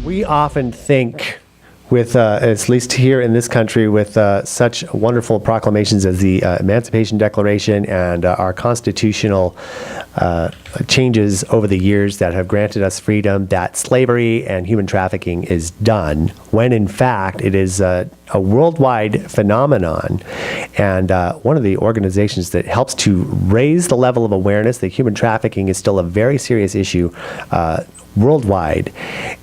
We often think with, at least here in this country, with such wonderful proclamations as the Emancipation Declaration and our constitutional changes over the years that have granted us freedom, that slavery and human trafficking is done, when in fact it is a worldwide phenomenon. And one of the organizations that helps to raise the level of awareness that human trafficking is still a very serious issue worldwide.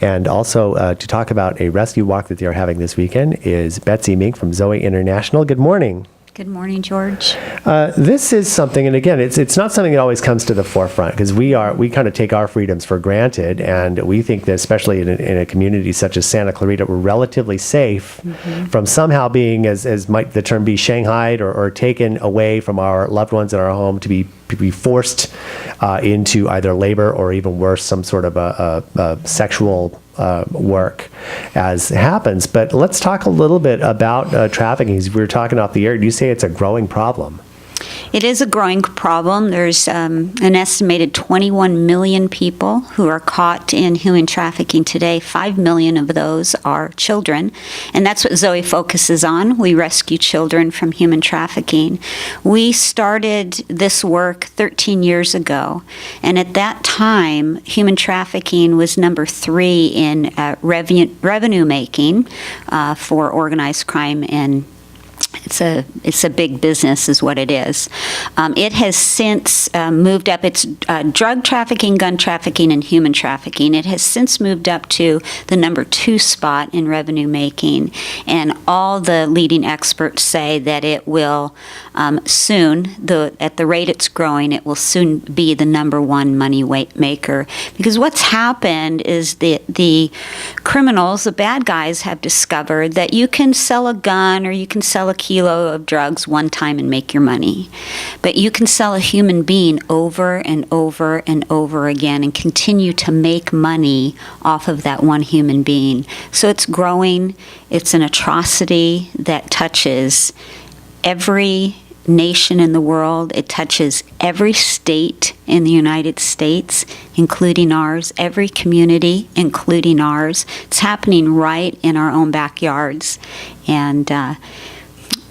And also to talk about a rescue walk that they are having this weekend is Betsy Meenk from ZOE International. Good morning. Good morning, George. This is something, and again, it's not something that always comes to the forefront, because we kind of take our freedoms for granted, and we think that especially in a community such as Santa Clarita, we're relatively safe from somehow being, as might the term be, shanghaied or taken away from our loved ones in our home to be forced into either labor or even worse, some sort of a sexual work as happens. But let's talk a little bit about trafficking. As we were talking off the air, you say it's a growing problem. It is a growing problem. There's an estimated 21 million people who are caught in human trafficking today. 5 million of those are children, and that's what ZOE focuses on. We rescue children from human trafficking. We started this work 13 years ago, and at that time, human trafficking was number 3 in revenue making for organized crime, and it's a big business is what it is. It has since moved up. It's drug trafficking, gun trafficking, and human trafficking. It has since moved up to the number 2 spot in revenue making. And all the leading experts say that it will soon, at the rate it's growing, it will soon be the number 1 money maker. Because what's happened is the criminals, the bad guys, have discovered that you can sell a gun or you can sell a kilo of drugs one time and make your money. But you can sell a human being over and over and over again and continue to make money off of that one human being. So it's growing. It's an atrocity that touches every nation in the world. It touches every state in the United States, including ours, every community, including ours. It's happening right in our own backyards. And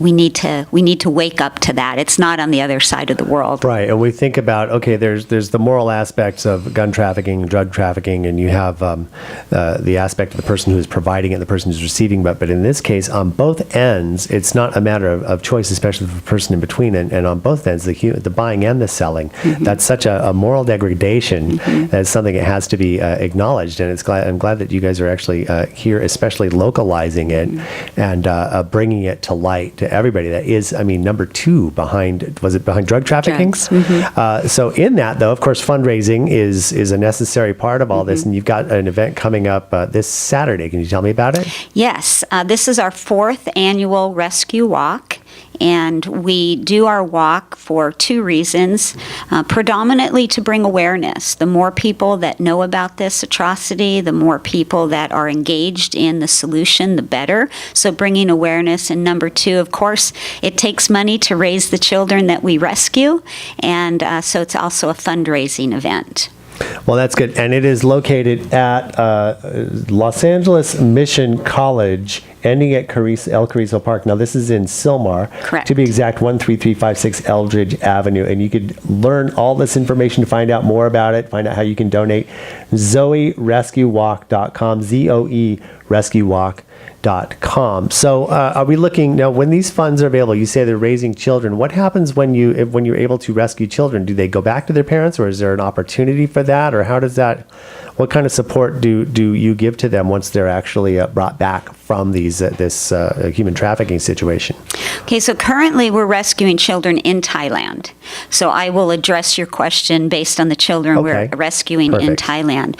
we need to wake up to that. It's not on the other side of the world. Right, and we think about, okay, there's the moral aspects of gun trafficking, drug trafficking, and you have the aspect of the person who is providing it, and the person who's receiving it. But in this case, on both ends, it's not a matter of choice, especially for the person in between. And on both ends, the buying and the selling, that's such a moral degradation. That's something that has to be acknowledged. And I'm glad that you guys are actually here, especially localizing it and bringing it to light to everybody. That is, number 2 behind drug trafficking? Drugs. So in that, though, of course, fundraising is a necessary part of all this, and you've got an event coming up this Saturday. Can you tell me about it? Yes. This is our 4th annual rescue walk. And we do our walk for 2 reasons, predominantly to bring awareness. The more people that know about this atrocity, the more people that are engaged in the solution, the better. So bringing awareness. And number 2, of course, it takes money to raise the children that we rescue. And so it's also a fundraising event. Well, that's good. And it is located at Los Angeles Mission College, ending at El Cariso Park. Now, this is in Sylmar. Correct. To be exact, 13356 Eldridge Avenue. And you could learn all this information to find out more about it, find out how you can donate. ZOERescueWalk.com, ZOE rescuewalk.com. So are we looking now, when these funds are available, you say they're raising children. What happens when you're able to rescue children? Do they go back to their parents, or is there an opportunity for that, or how does that, what kind of support do you give to them once they're actually brought back from this human trafficking situation? Okay, so currently we're rescuing children in Thailand. So I will address your question based on the children we're rescuing in Thailand.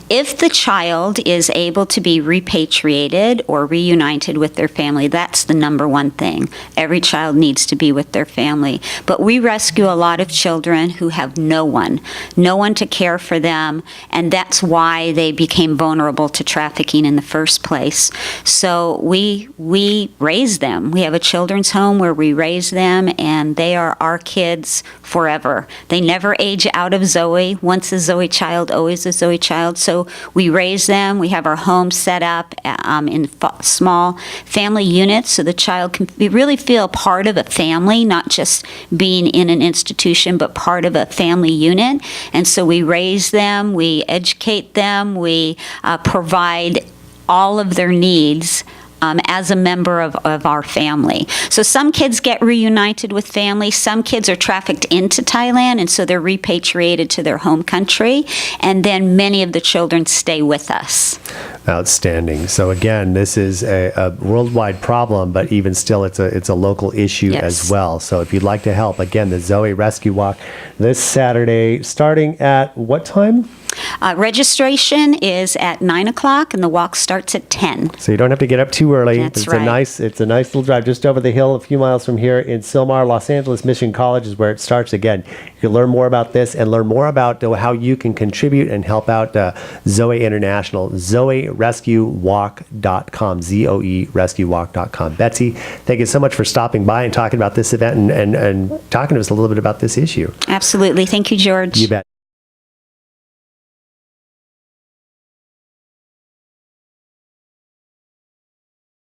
If the child is able to be repatriated or reunited with their family, that's the number 1 thing. Every child needs to be with their family. But we rescue a lot of children who have no one to care for them, and that's why they became vulnerable to trafficking in the first place. So we raise them. We have a children's home where we raise them, and they are our kids forever. They never age out of Zoe. Once a Zoe child, always a Zoe child. So we raise them. We have our home set up in small family units so the child can really feel part of a family, not just being in an institution, but part of a family unit. And so we raise them, we educate them, we provide all of their needs as a member of our family. So some kids get reunited with family. Some kids are trafficked into Thailand, and so they're repatriated to their home country. And then many of the children stay with us. Outstanding. So again, this is a worldwide problem, but even still, it's a local issue as well. So if you'd like to help, again, the ZOE Rescue Walk this Saturday, starting at what time? Registration is at 9 o'clock, and the walk starts at 10. So you don't have to get up too early. That's it's right. It's a nice little drive just over the hill, a few miles from here in Sylmar. Los Angeles Mission College is where it starts. Again, you can learn more about this and learn more about how you can contribute and help out ZOE International. ZOERescueWalk.com. ZOERescueWalk.com. Betsy, thank you so much for stopping by and talking about this event and talking to us a little bit about this issue. Absolutely. Thank you, George. You bet.